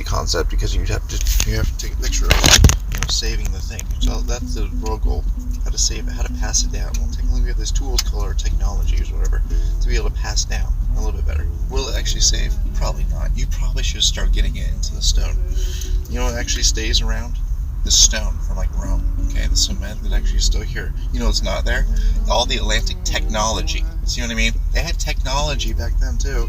the concept because you have to take a picture of saving the thing. So that's the real goal. How to save it, how to pass it down. Well, technically we have these tools called our technologies or whatever to be able to pass down a little bit better. Will it actually save? Probably not. You probably should start getting it into the stone. You know what actually stays around? The stone from like Rome, okay, the cement that actually is still here. You know what's not there? All the Atlantic technology. See what I mean? They had technology back then too,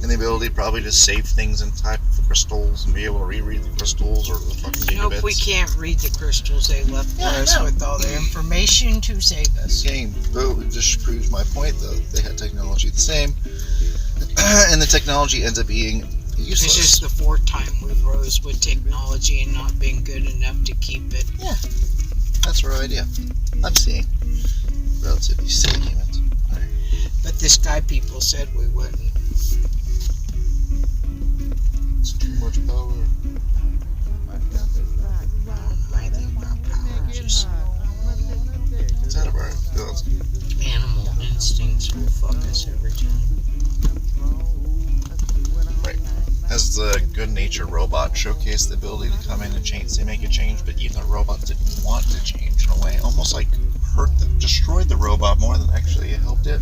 and the ability probably to save things in type of crystals and be able to reread the crystals or the fucking gigabits. Nope, we can't read the crystals they left for us with all the information to save us. Game. Oh, it just proves my point though. They had technology the same, and the technology ends up being useless. This is the fourth time we've rose with technology and not being good enough to keep it. Yeah, that's our idea. I'm seeing relatively safe humans. Right. But the sky people said we wouldn't. It's too much power. I think our power just It's out of our animal instincts will fuck us every time. Right. As the good-natured robot showcased the ability to come in and change, they make a change, but even the robot didn't want to change in a way, almost like destroyed the robot more than actually helped it.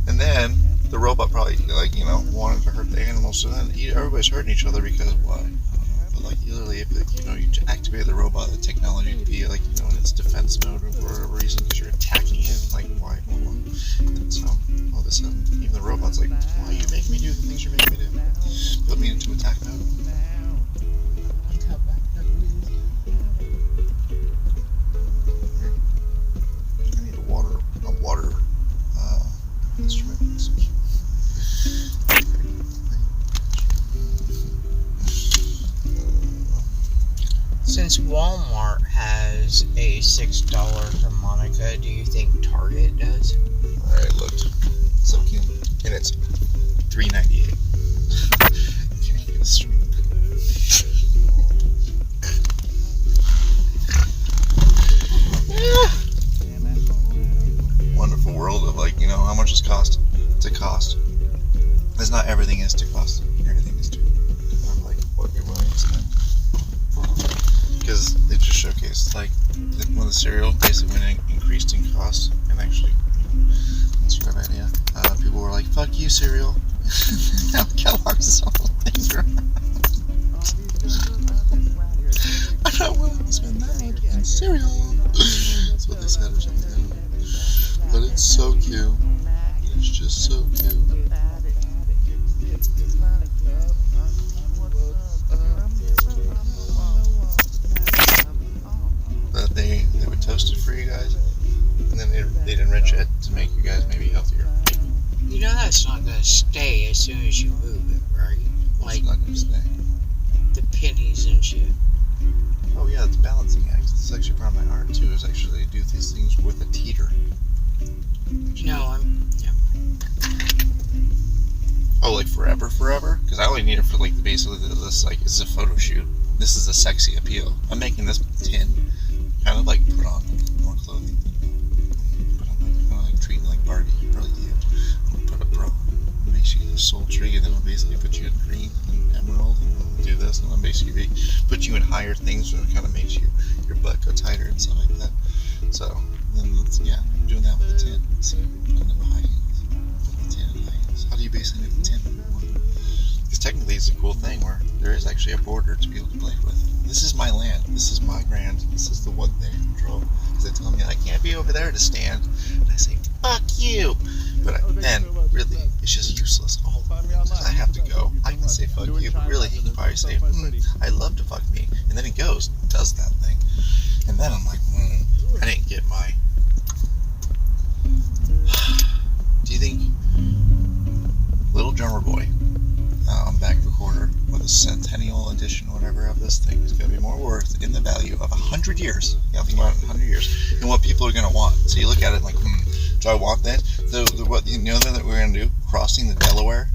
And then the robot probably wanted to hurt the animals, so then everybody's hurting each other because why? But like literally, if you activate the robot, the technology to be in its defense mode or for whatever reason because you're attacking it, like why? And so all of a sudden, even the robot's like, why are you making me do the things you're making me do? Put me into attack mode. I need a water instrument. Since Walmart has a $6 harmonica, do you think Target does? I looked. Something, and it's $3.98. Can't get a straight. Wonderful world of how much it's cost to cost. Because not everything is to cost. Everything is to what you're willing to spend. Because it just showcased when the cereal basically increased in cost, and actually that's a great idea. People were like, "Fuck you, cereal." Now Kellogg's is all things around. I'm not willing to spend that much on cereal. That's what they said or something. But it's so cute. It's just so cute. That they would toast it for you guys, and then they'd enrich it to make you guys maybe healthier. You know that's not going to stay as soon as you move it, right? It's not going to stay. The pennies and shit. Oh yeah, it's balancing act. This is actually part of my art too, is actually do these things with a teeter. Yeah. Oh, like forever? Because I only need it for basically this it's a photo shoot. This is a sexy appeal. I'm making this tin kind of put on more clothing. But I'm kind of treating like Barbie, really cute. I'm gonna put a bra, makes you a sultry, and then I'll basically put you in green and emerald, and I'll do this, and I'll basically put you in higher things, so it kind of makes your butt go tighter and stuff like that. So then I'm doing that with the tin. So putting it high heels, putting the tin in high heels. How do you basically make the tin? Because technically it's a cool thing where there is actually a border to be able to play with. This is my land. This is my grand. This is the one thing I control. Because they tell me I can't be over there to stand. And I say, fuck you. But then, really, it's just useless. All of it. I have to go. I can say fuck you, but really he can probably say, I'd love to fuck me. And then he goes, does that thing. And then I'm like, I didn't get my... Do you think Little Drummer Boy on back recorder with a centennial edition or whatever of this thing is going to be more worth in the value of 100 years? You think about it, 100 years, and what people are going to want. So you look at it like, do I want that? What that we're going to do? Crossing the Delaware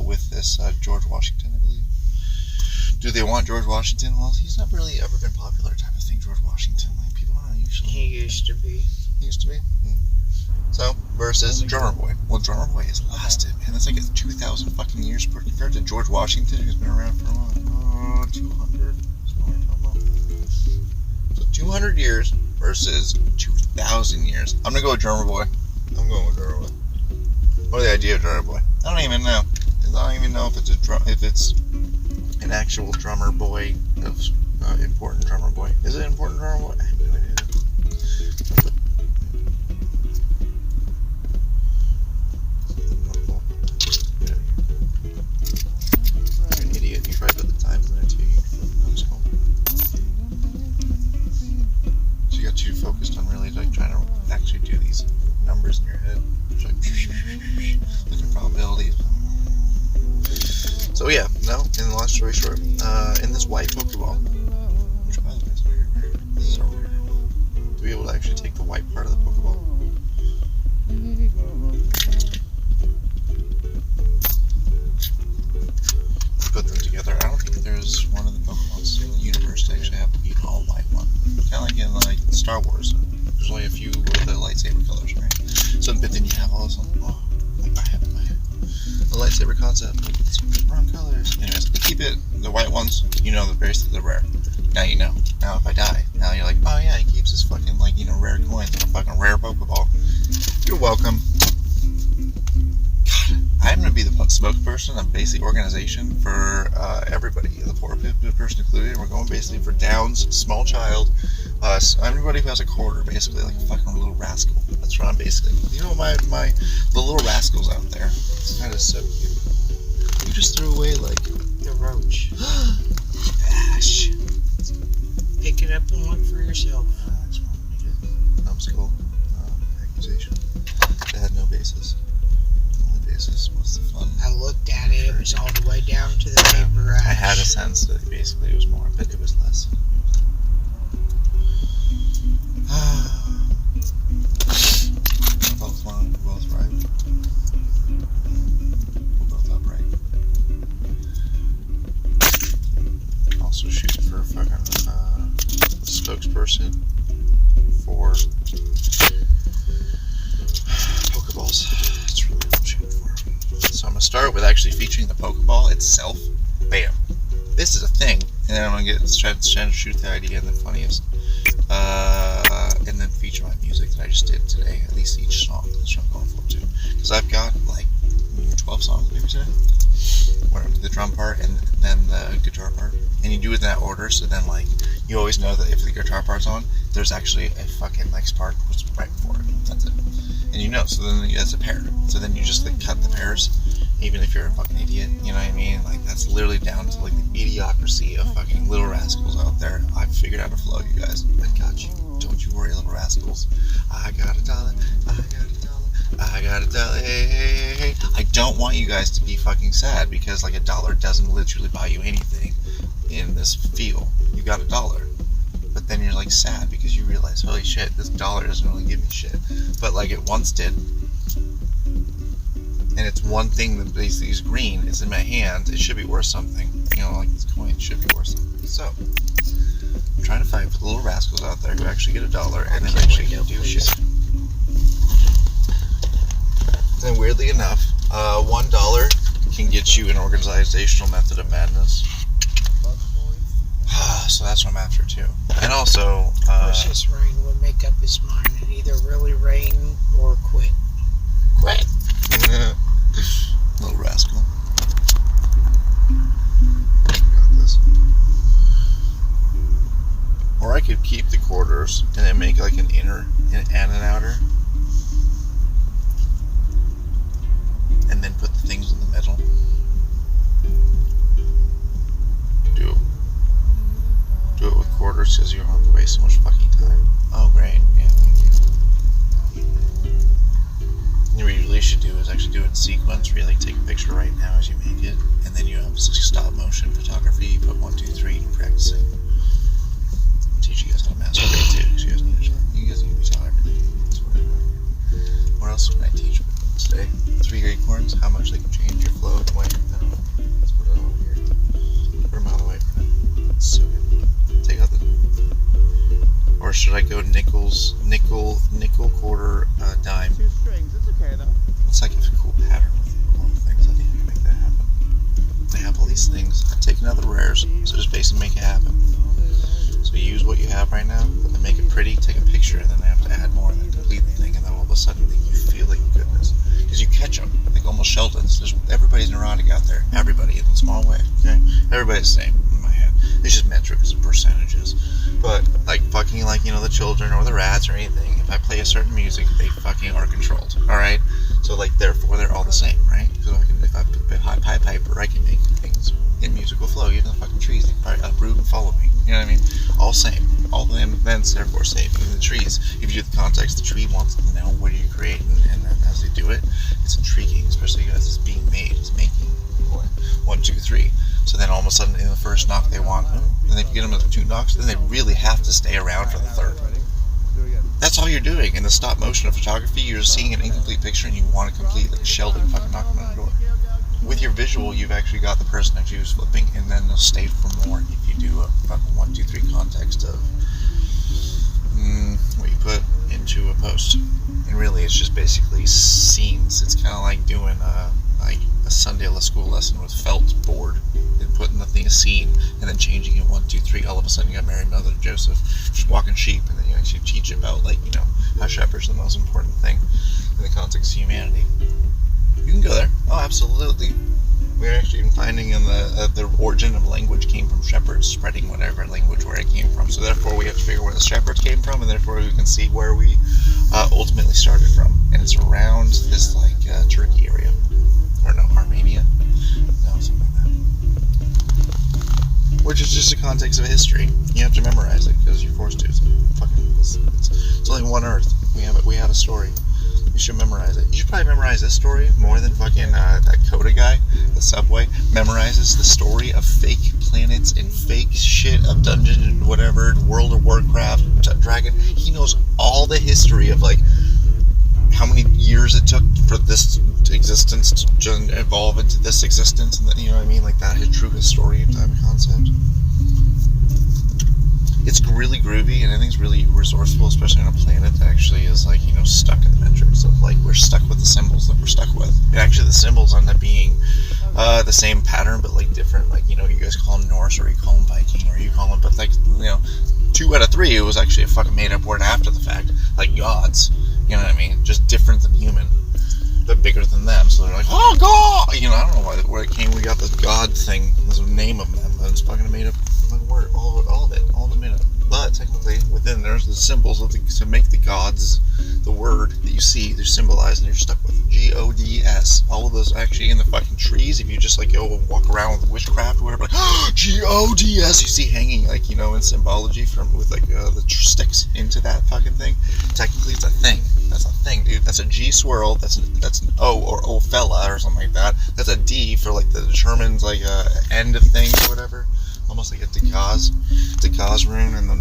with this George Washington, I believe. Do they want George Washington? Well, he's not really ever been popular type of thing, George Washington. People aren't usually. He used to be. So, versus Drummer Boy. Well, Drummer Boy has lasted, man. That's like 2,000 fucking years. years compared to George Washington, who's been around for a while. 200. So 200 years versus 2,000 years. I'm gonna go with Drummer Boy. I'm going with Drummer Boy. What is the idea of Drummer Boy? I don't even know. I don't even know if it's an actual drummer boy, important drummer boy. Is it important drummer boy? I have no idea. You're an idiot. You probably put the times in there too. So you got too focused on really like trying to actually do these numbers in your head. It's like looking at probabilities. So yeah, no, in the long story short, in this white Pokeball, which by the way is very rare. This is so rare. To be able to actually take the white part of the Pokeball. Put them together. I don't think there's one of the Pokemon's in the universe to actually have an all white one. Kind of like in Star Wars. There's only a few of the lightsaber colors, right? So, but then you have all this, like I have in my head. The lightsaber concept, it's wrong colors. Anyways, keep it, the white ones, you know, they're rare. Now you know. Now if I die, now you're like, oh yeah, he keeps his fucking, like, you know, rare coins in a fucking rare Pokeball. You're welcome. God, I'm gonna be the spokesperson of basic organization for everybody, the poor person included. We're going basically for Downs, small child, everybody who has a quarter, basically, like a fucking little rascal. That's what I'm basically. You know, the little rascals out there. It's kind of so cute. You just threw away like The roach. Ash. Pick it up and look for yourself. I just want to make it numbskull accusation. It had no basis. Only basis was the fun. I looked at it. It was all the way down to the paper. I had a sense that basically it was more, but it was less. Both wrong, both right. We're both upright. Also shoot for a fucking spokesperson for Pokeballs. That's really what I'm shooting for. So I'm gonna start with actually featuring the Pokeball itself. Bam. This is a thing, and then I'm gonna try to shoot the idea and the funniest. And then feature my music that I just did today, at least each song. That's what I'm going for too. Because I've got like 12 songs maybe today. Where the drum part and then the guitar part. And you do it in that order, so then like you always know that if the guitar part's on, there's actually a fucking next part which is right before it. That's it. And you know, so then that's a pair. So then you just like cut the pairs, even if you're a fucking idiot, you know what I mean? Like that's literally down to like the idiocracy of fucking little rascals out there. I've figured out a flow, you guys. I got you. Don't you worry, little rascals. I got $1. I got $1. I got $1. Hey, hey, hey, hey. I don't want you guys to be fucking sad because like $1 doesn't literally buy you anything in this field. You got $1. But then you're like sad because you realize, holy shit, this $1 doesn't really give me shit. But like it once did. And it's one thing that basically is green. It's in my hand. It should be worth something. You know, like this coin should be worth something. So, I'm trying to find for the little rascals out there who actually get $1 and then actually do shit. Then weirdly enough, $1 can get you an organizational method of madness. So that's what I'm after too. And also, Precious Rain would make up his mind and either really rain or quit. Quit. Little rascal. Got this. Or I could keep the quarters and then make like an inner and an outer. And then put the things in the middle. Do it with quarters because you don't have to waste so much fucking time. Oh, great. Yeah, thank you. What you really should do is actually do it in sequence, where you like take a picture right now as you make it, and then you have stop motion photography. You put 1, 2, 3, and practicing. I'll teach you guys how to masturbate too, because you guys need to. You guys need to be taught everything. That's what I do. What else can I teach today? 3 acorns, how much they can change your flow and way. Let's put it over here. Put them out of the way for now. It's so good. Take out the. Or should I go nickel, quarter, dime? 2 strings, it's okay though. It's like a cool pattern with all the things. I think I can make that happen. these things. I'd take another rares, so just basically make it happen. So you use what you have right now, but then make it pretty, take a picture, and then they have to add more and then complete the thing, and then all of a sudden you feel like goodness. Because you catch them, like almost Sheldons. Everybody's neurotic out there. Everybody, in a small way, okay? Everybody's the same in my head. It's just metrics and percentages. But, like, fucking, like, the children or the rats or anything, if I play a certain music, they fucking are controlled, alright? So, like, therefore, they're all the same, right? So if I put High Piper, I can make things in musical flow. Even the fucking trees, they can probably uproot and follow me. You know what I mean? All same. All the events, therefore, same. Even the trees, if you do the context, the tree wants to know what do you create, and then as they do it, it's intriguing, especially as it's being made. It's making 1, 2, 3. So then all of a sudden, in the first knock, they want, and if you get them to 2 knocks, then they really have to stay around for the third. That's all you're doing. In the stop motion of photography, you're seeing an incomplete picture and you want to complete like a Sheldon fucking knocking on the door. With your visual, you've actually got the person actually who's flipping, and then they'll stay for more if you do a fucking 1, 2, 3 context of what you put into a post. And really, it's just basically scenes. It's kind of like doing a Sunday school lesson with felt board and putting the thing a scene and then changing it 1, 2, 3. All of a sudden, you got Mary, Mother, Joseph, just walking sheep, and then you actually teach about how shepherds are the most important thing in the context of humanity. You can go there. Oh, absolutely. We're actually even finding in the origin of language came from shepherds spreading whatever language where it came from. So therefore, we have to figure where the shepherds came from, and therefore we can see where we ultimately started from. And it's around this Turkey area, or no, Armenia, no, something like that. Which is just a context of history. You have to memorize it because you're forced to. It's only one Earth. We have a story. You should memorize it. You should probably memorize this story more than fucking that Coda guy, the Subway, memorizes the story of fake planets and fake shit of Dungeon and whatever, World of Warcraft, Dragon. He knows all the history of how many years it took for this existence to evolve into this existence, and you know what I mean, like that true historian type of concept. It's really groovy, and I think it's really resourceful, especially on a planet that actually is stuck in the metrics of we're stuck with the symbols that we're stuck with. And actually, the symbols end up being the same pattern, but different. You guys call them Norse, or you call them Viking, or you call them, but 2 out of 3, it was actually a fucking made up word after the fact, like gods. You know what I mean? Just different than human, but bigger than them. So they're like, oh God! I don't know where it came. We got this God thing. There's a name of them, but it's fucking made up word. All of it made up. But technically, within there's the symbols to make the gods, the word that you see, they're symbolized, and you're stuck with Gods. All of those actually in the fucking trees. If you just go and walk around with witchcraft or whatever, Gods, you see hanging in symbology with the sticks into that fucking thing. Technically, it's a thing. That's a thing, dude. That's a G swirl. That's an O or O fella or something like that. That's a D for the determines end of things or whatever. Almost like a Dagaz rune and the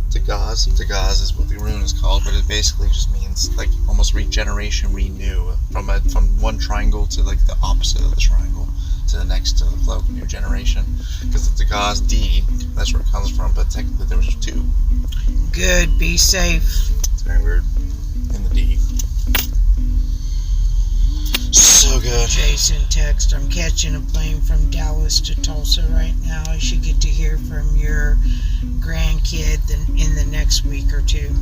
Dagaz is what the rune is called, but it basically just means almost regeneration, renew from one triangle to the opposite of the triangle to the next to the flow, new generation. Because the Dagaz D, that's where it comes from, but technically there was 2. Good, be safe. It's very weird. In the D. So good. Jason text, I'm catching a plane from Dallas to Tulsa right now. I should get to hear from your grandkid in the next week or 2.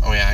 Oh yeah,